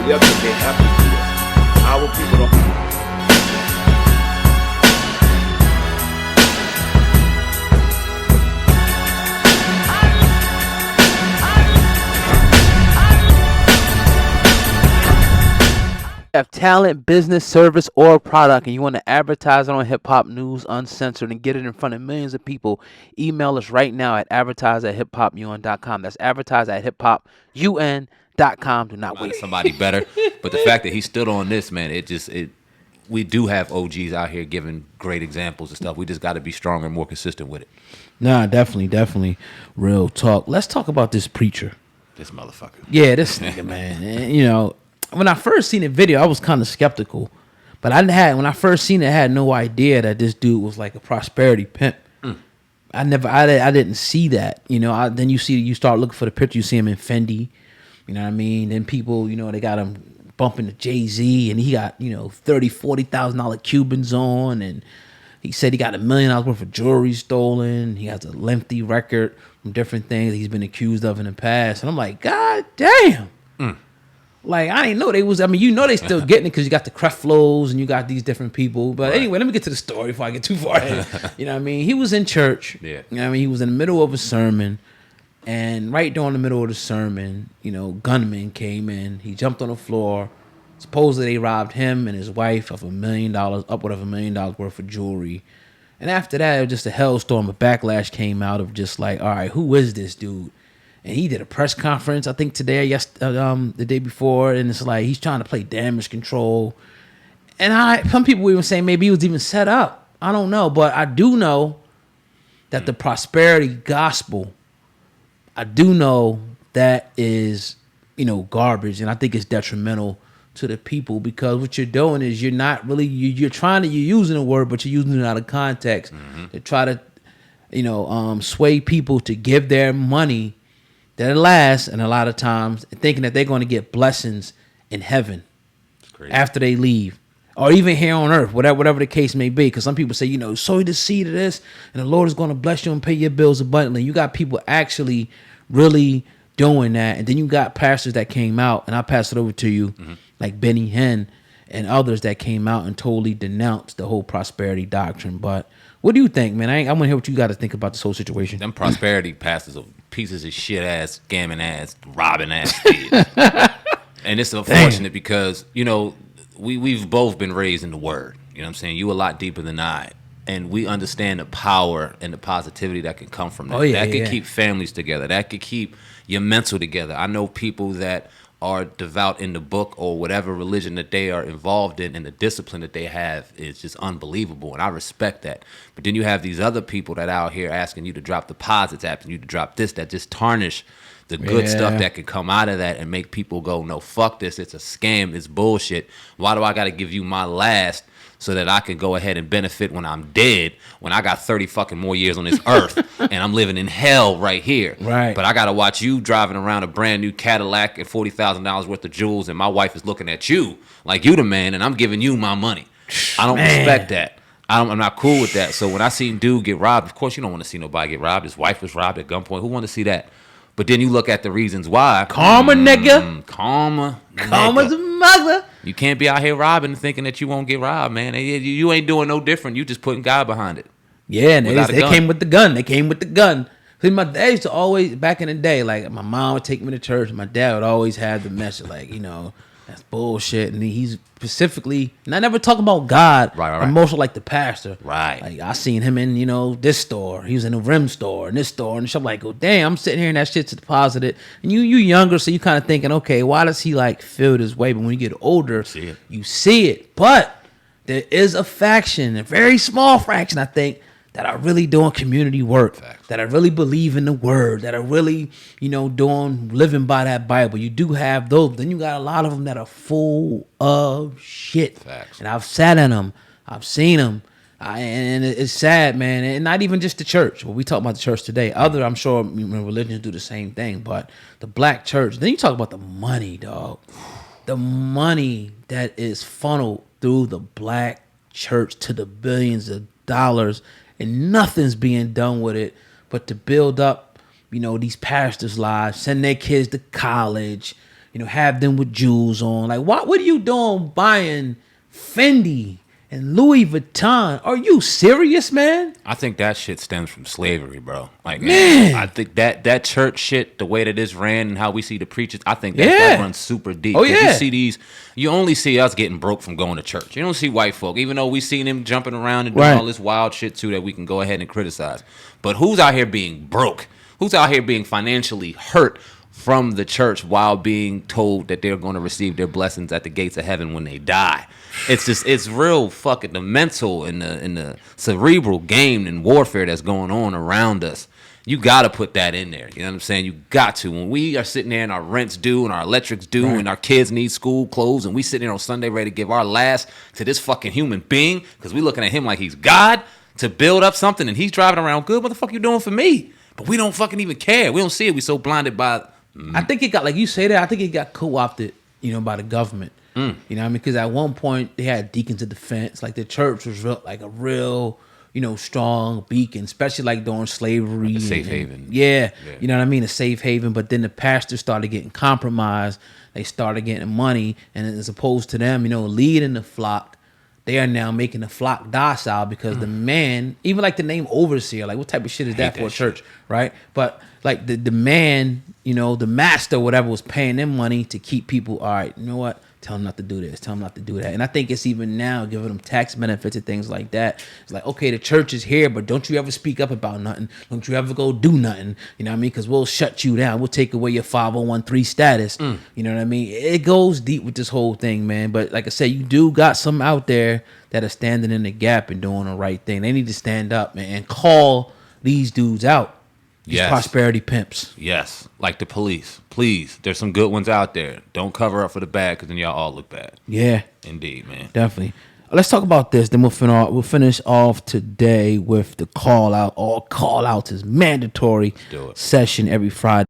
Yes, they have to do that. Our people don't. Have talent, business, service, or product, and you want to advertise it on Hip Hop News Uncensored and get it in front of millions of people, email us right now at advertise@hiphopun.com. That's advertise@hiphopun.com. Do not wait. Somebody better. But the fact that he stood on this, man, we do have OGs out here giving great examples and stuff. We just got to be stronger and more consistent with it. Nah, definitely. Real talk. Let's talk about this preacher. This motherfucker. Yeah, this nigga, man. And, when I first seen the video, I was kind of skeptical. But when I first seen it, I had no idea that this dude was like a prosperity pimp. I didn't see that. Then you start looking for the picture, you see him in Fendi. You know what I mean? Then people, they got him bumping to Jay-Z, and he got, $30,000, $40,000 Cubans on, and he said he got $1 million worth of jewelry stolen. He has a lengthy record from different things that he's been accused of in the past. And I'm like, God damn. Like, I didn't know they was, they still getting it because you got the Creflos and you got these different people. But anyway, let me get to the story before I get too far ahead. You know what I mean? He was in church. Yeah. You know what I mean? He was in the middle of a sermon. And right during the middle of the sermon, gunmen came in. He jumped on the floor. Supposedly they robbed him and his wife of $1 million, upward of $1 million worth of jewelry. And after that, it was just a hellstorm. A backlash came out of just like, all right, who is this dude? And he did a press conference, I think today, the day before, and it's like he's trying to play damage control. And some people were even saying maybe he was even set up. I don't know, but I do know that the prosperity gospel, I do know that is, garbage, and I think it's detrimental to the people because what you're doing is you're not really you're using a word, but you're using it out of context to try to, sway people to give their money. That it lasts, and a lot of times thinking that they're going to get blessings in heaven after they leave, or even here on earth, whatever the case may be. Because some people say, sow the seed of this, and the Lord is going to bless you and pay your bills abundantly. You got people actually really doing that, and then you got pastors that came out, and I'll pass it over to you, like Benny Hinn and others that came out and totally denounced the whole prosperity doctrine. But what do you think, man? I want to hear what you got to think about this whole situation. Them prosperity pastors are pieces of shit ass, scamming ass, robbing ass kids. And it's unfortunate because, we've both been raised in the word. You know what I'm saying? You a lot deeper than I. And we understand the power and the positivity that can come from that. That can keep families together. That can keep your mental together. I know people that are devout in the book or whatever religion that they are involved in, and the discipline that they have is just unbelievable, and I respect that. But then you have these other people that out here asking you to drop deposits, asking you to drop this, that just tarnish the good stuff that can come out of that and make people go, no, fuck this, it's a scam, it's bullshit. Why do I got to give you my last so that I can go ahead and benefit when I'm dead, when I got 30 fucking more years on this earth and I'm living in hell right here. Right. But I got to watch you driving around a brand new Cadillac and $40,000 worth of jewels, and my wife is looking at you like you the man, and I'm giving you my money. I don't respect that. I'm not cool with that. So when I seen dude get robbed, of course you don't want to see nobody get robbed. His wife was robbed at gunpoint. Who want to see that? But then you look at the reasons why. Karma, nigga. Karma's a mother. You can't be out here robbing and thinking that you won't get robbed, man. You ain't doing no different. You just putting God behind it. Yeah, and they came with the gun. See, my dad used to always, back in the day, like my mom would take me to church. And my dad would always have the message, like, that's bullshit. And he's specifically, and I never talk about God. Right. I'm mostly like the pastor. Right. Like I seen him in, this store. He was in the rim store and this store. And I'm like, oh, damn, I'm sitting here and that shit's deposited. And you younger, so you kind of thinking, okay, why does he like feel this way? But when you get older, you see it. But there is a faction, a very small fraction, I think, that are really doing community work, that are really believe in the word, that are really, living by that Bible. You do have those. Then you got a lot of them that are full of shit. Facts. And I've sat in them. I've seen them. And it's sad, man. And not even just the church. Well, we talk about the church today. I'm sure religions do the same thing. But the black church, then you talk about the money, dog. The money that is funneled through the black church to the billions of dollars, and nothing's being done with it but to build up, these pastors' lives, send their kids to college, have them with jewels on. Like, what are you doing buying Fendi and Louis Vuitton? Are you serious, man? I think that shit stems from slavery, bro. Like, Man. I think that church shit, the way that it's ran and how we see the preachers, I think that runs super deep. Oh, 'Cause yeah. You see you only see us getting broke from going to church. You don't see white folk, even though we seen them jumping around and doing Right. all this wild shit too that we can go ahead and criticize. But who's out here being broke? Who's out here being financially hurt from the church while being told that they're going to receive their blessings at the gates of heaven when they die? It's real fucking the mental and the cerebral game and warfare that's going on around us. You got to put that in there. You know what I'm saying? You got to. When we are sitting there and our rent's due and our electric's due and our kids need school clothes and we sitting there on Sunday ready to give our last to this fucking human being because we looking at him like he's God to build up something and he's driving around good. What the fuck you doing for me? But we don't fucking even care. We don't see it. We so blinded by... I think it got, like you say that, I think it got co-opted, by the government. You know what I mean? Because at one point they had deacons of defense. Like the church was a real, strong beacon, especially like during slavery. Like a safe haven. Yeah. You know what I mean? A safe haven. But then the pastors started getting compromised. They started getting money. And as opposed to them, leading the flock, they are now making the flock docile because the man, even like the name overseer, like what type of shit is that for a church, right? But like the man, the master, whatever, was paying them money to keep people, all right, you know what? Tell them not to do this. Tell them not to do that. And I think it's even now giving them tax benefits and things like that. It's like, okay, the church is here, but don't you ever speak up about nothing. Don't you ever go do nothing. You know what I mean? Because we'll shut you down. We'll take away your 501(c) status. You know what I mean? It goes deep with this whole thing, man. But like I said, you do got some out there that are standing in the gap and doing the right thing. They need to stand up, man, and call these dudes out. These prosperity pimps. Yes, like the police. Please, there's some good ones out there. Don't cover up for the bad because then y'all all look bad. Yeah. Indeed, man. Definitely. Let's talk about this. Then we'll finish off today with the call out. All call outs is mandatory do it. session every Friday.